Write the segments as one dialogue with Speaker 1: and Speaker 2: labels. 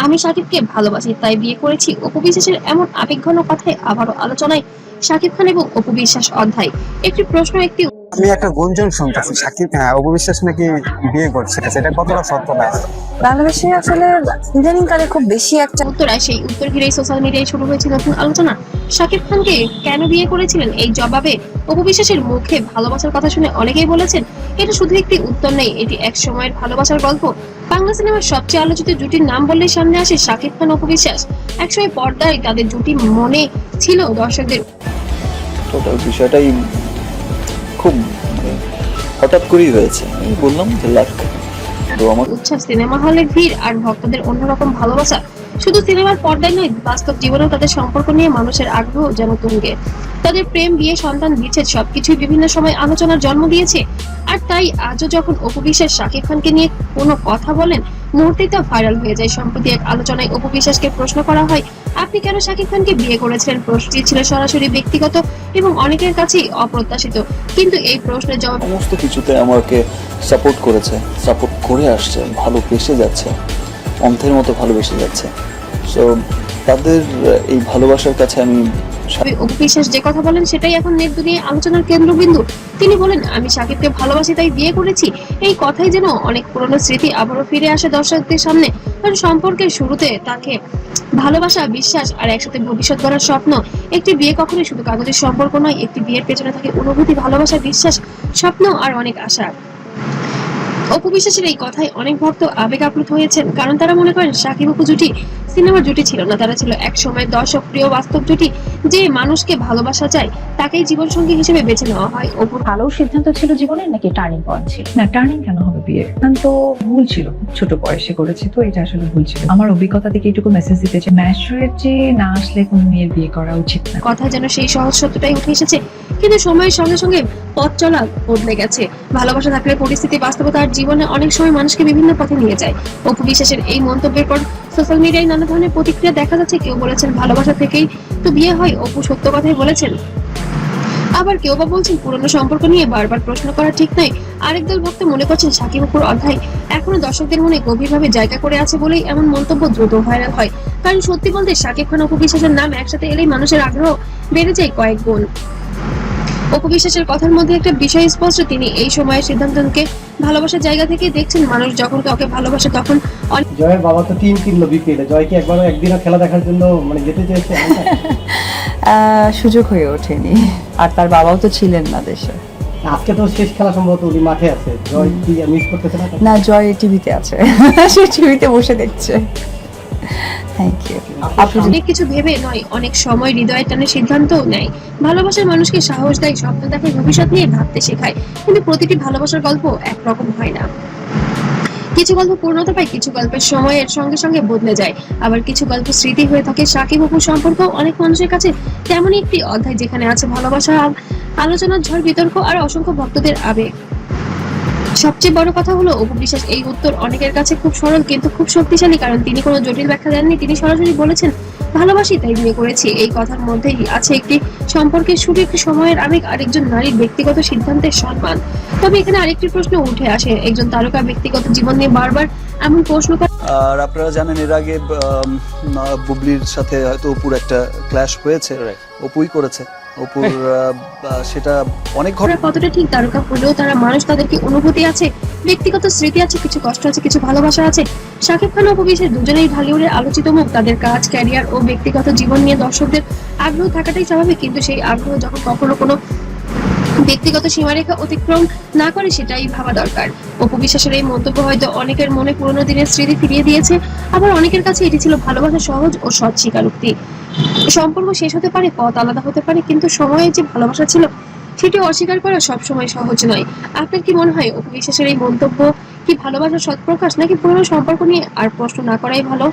Speaker 1: আমি শাকিবকে ভালোবাসি তাই বিয়ে করেছি। অপু বিশ্বাসের এমন আবেগঘন কথায় আবারও আলোচনায় শাকিব খান এবং অপু বিশ্বাস অধ্যায়। একটি প্রশ্ন, একটি
Speaker 2: আমি একটা গুঞ্জন শুনতেছি সাকিব অপু বিশ্বাস নাকি বিয়ে করছে, সেটা কতটা সত্য না?
Speaker 3: বাংলাদেশে আসলে ইদানিং কালে খুব বেশি একটা
Speaker 1: উত্তর আর সেই উত্তর ঘিরেই সোশ্যাল মিডিয়ায় শুরু হয়েছে নতুন আলোচনা। শাকিব খানকে কেন বিয়ে করেছিলেন, এই জবাবে অপু বিশ্বাসের মুখে ভালোবাসার কথা শুনে অনেকেই বলেছেন এটা শুধু একটি উত্তর নেই, এটি এক সময়ের ভালোবাসার গল্প। বাংলা সিনেমার সবচেয়ে আলোচিত জুটির নাম বললেই সামনে আসে শাকিব খান অপু বিশ্বাস। একসময় পর্দায় তাদের জুটি মনে ছিল দর্শকদের।
Speaker 4: টোটাল বিষয়টাই খুব হঠাৎ করেই হয়েছে। আমি বললাম যে লাক, তো আমার
Speaker 1: উচ্ছ্বাস, সিনেমা হলে ভিড় আর ভক্তদের অন্যরকম ভালোবাসা। শুধু সিনেমার পর্দায় নয়, বাস্তব জীবনেও তাদের সম্পর্ক নিয়ে মানুষের আগ্রহ যেন তুঙ্গে। তাদের প্রেম, বিয়ে, সন্তান, বিচ্ছেদ সবকিছুই বিভিন্ন সময় আলোচনার জন্ম দিয়েছে। আর তাই আজও যখন অপু বিশ্বাস শাকিব খানকে নিয়ে কোনো কথা বলেন, মুহূর্তেই তা ভাইরাল হয়ে যায়। সম্প্রতি এক আলোচনায় অপু বিশ্বাসকে প্রশ্ন করা হয়, আপনি কেন শাকিব খানকে বিয়ে করেছিলেন? প্রশ্নটি ছিল সরাসরি ব্যক্তিগত এবং অনেকের কাছেই অপ্রত্যাশিত, কিন্তু এই প্রশ্নের জবাব
Speaker 4: সমস্ত কিছুতে আমাকে সাপোর্ট করেছে, সাপোর্ট করে আসছে, ভালোবেসে যাচ্ছে, অন্ধের মতো ভালোবেসে যাচ্ছে। সো তাদের এই ভালোবাসার কাছে আমি
Speaker 1: অপু বিশ্বাস যে কথা বলেন সেটাই এখন নেট দুনিয়ায় আলোচনার কেন্দ্রবিন্দু। তিনি বলেন, আমি শাকিবকে ভালোবাসি তাই বিয়ে করেছি। এই কথাই যেন অনেক পুরনো স্মৃতি আবারও ফিরে আসে দর্শকদের সামনে। কারণ সম্পর্কের শুরুতে তাকে ভালোবাসা, বিশ্বাস আর একসাথে ভবিষ্যৎ গড়ার স্বপ্ন। একটি বিয়ে কখনোই শুধু কাগজের সম্পর্ক নয়, একটি বিয়ের পেছনে থাকে অনুভূতি, ভালোবাসা, বিশ্বাস, স্বপ্ন আর অনেক আশা। অপু বিশ্বাসের এই কথায় অনেক ভক্ত আবেগ আপ্লুত হয়েছেন, কারণ তারা মনে করেন শাকিব অপু জুটি সিনেমার জুটি ছিল না, তারা ছিল এক সময় দর্শক প্রিয় বাস্তব জুটি। যে মানুষকে ভালোবাসা যায় তাকেই জীবন সঙ্গী হিসেবে বেছে নেওয়া হয়। অপুর
Speaker 5: ভালো সিদ্ধান্ত ছিল জীবনের নাকি টার্নিং পয়েন্ট ছিল? না, টার্নিং কেন হবে? বিয়ে সিদ্ধান্ত ভুল ছিল, খুব ছোট বয়সে করেছে তো এটা আসলে ভুল ছিল। আমার অভিজ্ঞতা থেকে এটুকু মেসেজ দিতে চাই, ম্যাচুরিটি না আসলে কোনো মেয়ের বিয়ে করা উচিত না।
Speaker 1: কথা যেন সেই সহজ সত্যটাই উঠে এসেছে, কিন্তু সময়ের সঙ্গে সঙ্গে পথ চলা বদলে গেছে। ভালোবাসা থাকলে পরিস্থিতি, বাস্তবতা আর জীবনে অনেক সময় মানুষকে বিভিন্ন পথে নিয়ে যায়। অপু বিশ্বাসের এই মন্তব্যের পর সোশ্যাল মিডিয়ায় নানা ধরনের প্রতিক্রিয়া দেখা যাচ্ছে। কেউ বলেছেন ভালোবাসা থেকেই তো বিয়ে হয়, অপু সত্য কথাই বলেছেন। আবার কেউ বা বলছেন পুরনো সম্পর্ক নিয়ে বারবার প্রশ্ন করা ঠিক নয়। আরেক দল ভক্ত মনে করছেন শাকিব অপুর অধ্যায় এখনো দর্শকদের মনে গভীরভাবে জায়গা করে আছে বলেই এমন মন্তব্য দ্রুত ভাইরাল হয়। কারণ সত্যি বলতে শাকিব খান অপু বিশ্বাসের নাম একসাথে এলেই মানুষের আগ্রহ বেড়ে যায় কয়েক গুণ। অপু বিশ্বাসের কথার মধ্যে একটা বিষয় স্পষ্ট, তিনি এই সময়ের সিদ্ধান্তকে ভালোবাসার জায়গা থেকে দেখছেন। মানুষ যখন কাউকে ভালোবাসে তখন
Speaker 6: জয়ের বাবা তো টিম কিনলো বিপিএল এ, জয় কি একবারও একদিনও খেলা দেখার জন্য যেতে চেয়েছে?
Speaker 3: সুযোগ হয়ে ওঠেনি, আর তার বাবাও তো ছিলেন না দেশে।
Speaker 6: আজকে তো শেষ খেলা, সম্ভবত উনি মাঠে আছে। জয় কি মিস করতেছে না?
Speaker 3: না, জয় টিভিতে আছে, সে টিভিতে বসে দেখছে। Thank you.
Speaker 1: অনেক কিছু ভেবে নয়, অনেক সময় হৃদয়ের টানে সিদ্ধান্তও নেয়। ভালোবাসার মানুষকে সাহস দেয়, স্বপ্ন দেখায়, ভবিষ্যৎ নিয়ে ভাবতে শেখায়। কিন্তু প্রতিটি ভালোবাসার গল্প একরকম হয় না। কিছু গল্প পূর্ণতা পায়, কিছু গল্পের সময়ের সঙ্গে সঙ্গে বদলে যায়, আবার কিছু গল্প স্মৃতি হয়ে থাকে। শাকিব অপুর সম্পর্ক অনেক মানুষের কাছে তেমনই একটি অধ্যায়, যেখানে আছে ভালোবাসা, আলোচনার ঝড়, বিতর্ক আর অসংখ্য ভক্তদের আবেগ। সবচেয়ে বড় কথা হলো অপু বিশ্বাস এই উত্তর অনেকের কাছে খুব সরল কিন্তু খুব শক্তিশালী, কারণ তিনি কোনো জটিল ব্যাখ্যা দেননি। তিনি সরাসরি বলেছেন, ভালোবাসি তাই বিয়ে করেছি। এই কথার মধ্যেই আছে একটি সম্পর্কের শুরু, একটি সময়ের আবেগ আর একজন নারীর ব্যক্তিগত সিদ্ধান্তের সম্মান। তবে এখানে আরেকটি প্রশ্ন উঠে আসে, একজন তারকা ব্যক্তিগত জীবন নিয়ে বারবার এমন প্রশ্ন করে।
Speaker 4: আর আপনারা জানেন এর আগে বুবলির সাথে হয়তো অপুর একটা ক্ল্যাশ হয়েছে, অপুই করেছে। অপুর সেটা অনেক ঘটনা।
Speaker 1: কতটা ঠিক তারকা হলেও তারা মানুষ, তাদের কি অনুভূতি আছে, ব্যক্তিগত স্মৃতি আছে, কিছু কষ্ট আছে, কিছু ভালোবাসা আছে। শাকিব খান ও অপু বিশ্বাস দুজনেই ঢালিউডের আলোচিত মুখ। তাদের কাজ, ক্যারিয়ার ও ব্যক্তিগত জীবন নিয়ে দর্শকদের আগ্রহ থাকাটাই স্বাভাবিক, কিন্তু সেই আগ্রহ যখন কখনো কোনো ব্যক্তিগত সীমারেখা অতিক্রম না করে সেটাই ভাবা দরকার। অপু বিশ্বাসের এই মন্তব্য হয়তো অনেকের মনে পুরোনো দিনের স্মৃতি ফিরিয়ে দিয়েছে, আবার অনেকের কাছে এটি ছিল ভালোবাসা সহজ ও সৎ স্বীকারোক্তি। সম্পর্ক শেষ হতে পারে, পথ আলাদা হতে পারে, কিন্তু সময়ে যে ভালোবাসা ছিল সেটি অস্বীকার করা সবসময় সহজ নয়। আপনার কি মনে হয় অপু বিশ্বাসের এই মন্তব্য কি ভালোবাসার সৎ প্রকাশ, নাকি পুরোনো সম্পর্ক নিয়ে আর প্রশ্ন না করাই ভালো?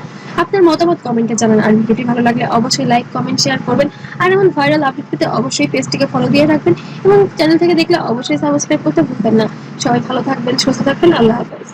Speaker 1: আপনার মতামত কমেন্টে জানান। আর ভিডিওটি ভালো লাগলে অবশ্যই লাইক, কমেন্ট, শেয়ার করবেন। আর এমন ভাইরাল আপডেট পেতে অবশ্যই পেজটিকে ফলো দিয়ে রাখবেন এবং চ্যানেল থেকে দেখলে অবশ্যই সাবস্ক্রাইব করতে ভুলবেন না। সবাই ভালো থাকবেন, সুস্থ থাকবেন। আল্লাহ হাফেজ।